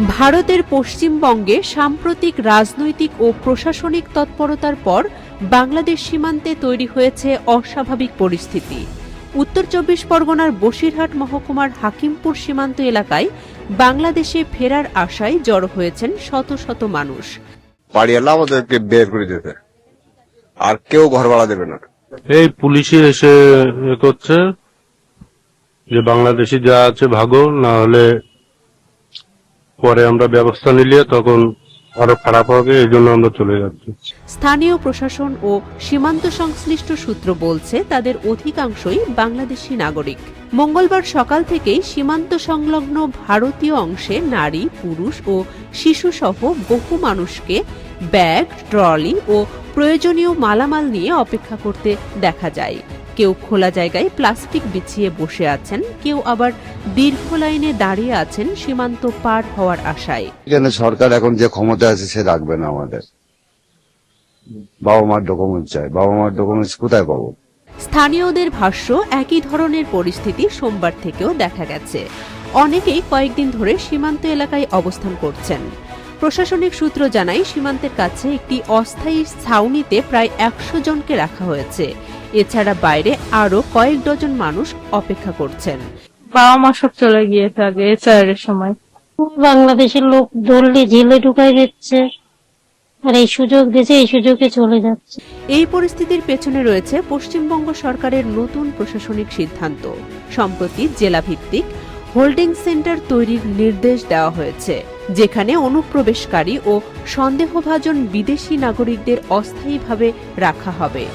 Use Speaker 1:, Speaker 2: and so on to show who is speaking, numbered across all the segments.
Speaker 1: ভারতের পশ্চিমবঙ্গে সাম্প্রতিক রাজনৈতিক ও প্রশাসনিক তৎপরতার পর বাংলাদেশ সীমান্তে তৈরি হয়েছে অস্বাভাবিক পরিস্থিতি। উত্তর ২৪ পরগনার বসিরহাট মহকুমার হাকিমপুর সীমান্ত এলাকায় বাংলাদেশে ফেরার আশায় জড়ো হয়েছেন শত শত মানুষ।
Speaker 2: বাড়িওয়ালা আমাদেরকে বের করে দিতে, আর কেউ ঘর ভাড়া দেবে না।
Speaker 3: এই পুলিশে এসে করছে যে বাংলাদেশি যা আছে ভাগো, না হলে পরে আমরা ব্যবস্থা নিলে তখন আরো খারাপ হবে, এই জন্য আমরা চলে যাচ্ছি।
Speaker 1: স্থানীয় প্রশাসন ও সীমান্ত সংশ্লিষ্ট সূত্র বলছে তাদের অধিকাংশই বাংলাদেশি নাগরিক। মঙ্গলবার সকাল থেকেই সীমান্ত সংলগ্ন ভারতীয় অংশে নারী, পুরুষ ও শিশুসহ বহু মানুষকে ব্যাগ, ট্রলি ও প্রয়োজনীয় মালামাল নিয়ে অপেক্ষা করতে দেখা যায়। কেউ খোলা জায়গায় প্লাস্টিক বিছিয়ে বসে আছেন, কেউ আবার দীর্ঘ লাইনে দাঁড়িয়ে আছেন সীমান্ত পার হওয়ার আশায়।
Speaker 4: এখানে সরকার এখন যে ক্ষমতা আছে সে রাখবে না আমাদের। বাবা মার ডকুমেন্ট চাই, বাবা মার ডকুমেন্টস কোথায় পাবো?
Speaker 1: স্থানীয়দের ভাষ্য, একই ধরনের পরিস্থিতি সোমবার থেকেও দেখা গেছে। অনেকেই কয়েকদিন ধরে সীমান্ত এলাকায় অবস্থান করছেন। প্রশাসনিক সূত্র জানায়, সীমান্তের কাছে একটি অস্থায়ী ছাউনিতে প্রায় ১০০ জনকে রাখা হয়েছে। এছাড়া বাইরে আরো কয়েক ডজন মানুষ অপেক্ষা করছেন।
Speaker 5: বাবা মা সব চলে গিয়েছে আগে এর সময়।
Speaker 6: বাংলাদেশের লোক ধরলে জেলে ঢুকাই দিচ্ছে, আর এই সুযোগ দিয়েছে, এই সুযোগে চলে যাচ্ছে।
Speaker 1: এই পরিস্থিতির পেছনে রয়েছে পশ্চিমবঙ্গ সরকারের নতুন প্রশাসনিক সিদ্ধান্ত। সম্প্রতি জেলাভিত্তিক হোল্ডিং সেন্টার তৈরির নির্দেশ দেওয়া হয়েছে, যেখানে অনুপ্রবেশকারী ও সন্দেহভাজন বিদেশি নাগরিকদের অস্থায়ীভাবে রাখা হবে।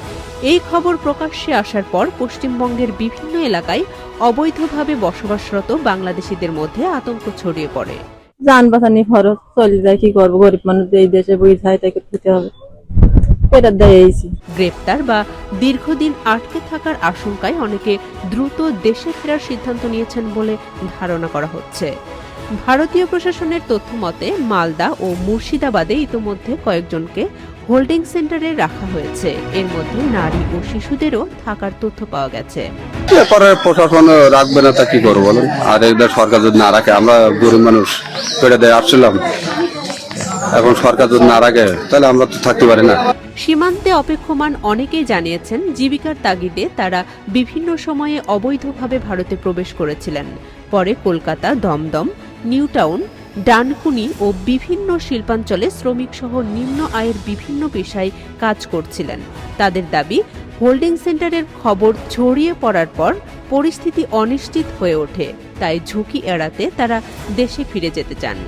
Speaker 1: এই খবর প্রকাশ্যে আসার পর পশ্চিমবঙ্গের বিভিন্ন এলাকায় অবৈধভাবে বসবাসরত বাংলাদেশিদের মধ্যে আতঙ্ক ছড়িয়ে পড়ে।
Speaker 5: যান বাঁচানি খরচ চলে যায়, কি করবো? গরিব মানুষ এই দেশে বই যায়, তাকে দিতে হবে। এটা দেয়ছি।
Speaker 1: গ্রেপ্তার বা দীর্ঘদিন আটকে থাকার আশঙ্কায় অনেকে দ্রুত দেশে ফেরার সিদ্ধান্ত নিয়েছেন বলে ধারণা করা হচ্ছে। ভারতীয় প্রশাসনের তথ্য মতে মালদা ও মুর্শিদাবাদে ইতোমধ্যে কয়েকজনকে হোল্ডিং সেন্টারে রাখা হয়েছে। এর মধ্যে নারী ও শিশুদেরও থাকার তথ্য পাওয়া গেছে।
Speaker 2: প্রশাসন রাখবে না তা কি করবো বলুন? আর একবার সরকার যদি না রাখে, আমরা গরিব মানুষ পেটে দিয়ে আসছিলাম, এখন সরকার যদি না রাখে তাহলে আমরা তো থাকতে পারি না।
Speaker 1: সীমান্তে অপেক্ষমান অনেকেই জানিয়েছেন, জীবিকার তাগিদে তারা বিভিন্ন সময়ে অবৈধভাবে ভারতে প্রবেশ করেছিলেন। পরে কলকাতা, দমদম, নিউ টাউন, ডানকুনি ও বিভিন্ন শিল্পাঞ্চলে শ্রমিক সহ নিম্ন আয়ের বিভিন্ন পেশায় কাজ করছিলেন। তাদের দাবি, হোল্ডিং সেন্টারের খবর ছড়িয়ে পড়ার পর পরিস্থিতি অনিশ্চিত হয়ে ওঠে, তাই ঝুঁকি এড়াতে তারা দেশে ফিরে যেতে চান।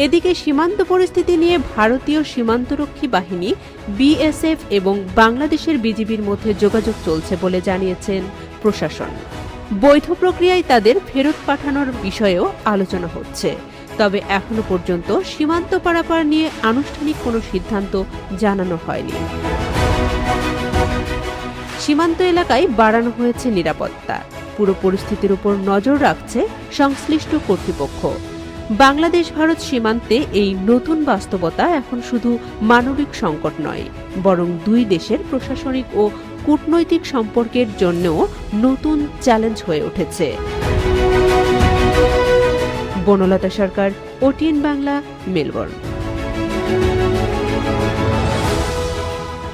Speaker 1: এদিকে সীমান্ত পরিস্থিতি নিয়ে ভারতীয় সীমান্তরক্ষী বাহিনী বিএসএফ এবং বাংলাদেশের বিজিবির মধ্যে যোগাযোগ চলছে বলে জানিয়েছেন প্রশাসন। বৈধ প্রক্রিয়ায় তাদের ফেরত পাঠানোর বিষয়েও আলোচনা হচ্ছে। তবে এখনো পর্যন্ত সীমান্ত পারাপার নিয়ে আনুষ্ঠানিক কোনো সিদ্ধান্ত জানানো হয়নি। সীমান্ত এলাকায় বাড়ানো হয়েছে নিরাপত্তা। পুরো পরিস্থিতির উপর নজর রাখছে সংশ্লিষ্ট কর্তৃপক্ষ। বাংলাদেশ ভারত সীমান্তে এই নতুন বাস্তবতা এখন শুধু মানবিক সংকট নয়, বরং দুই দেশের প্রশাসনিক ও কূটনৈতিক সম্পর্কের জন্যও নতুন চ্যালেঞ্জ হয়ে উঠেছে। বনলতা সরকার, OTN বাংলা, মেলবোর্ন।